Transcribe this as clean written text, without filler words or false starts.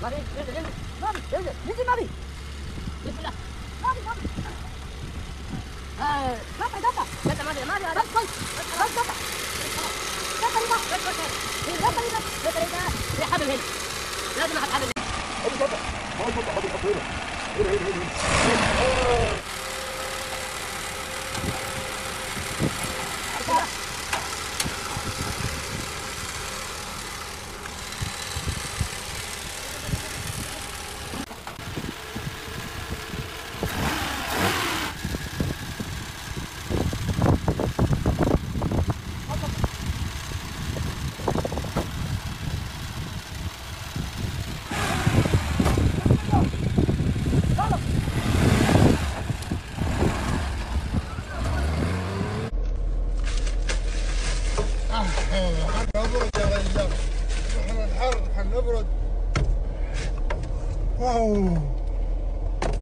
ما في انزل ما في انزل نزل ما في بسم الله ما في قطع قطع قطع ما في ما في بس قطع قطع في حبل هنا لازم احط حبل هنا قطع ما قطع حبل حطينا هنا نبرد يا رجال، احنا الحر نبرد. واو.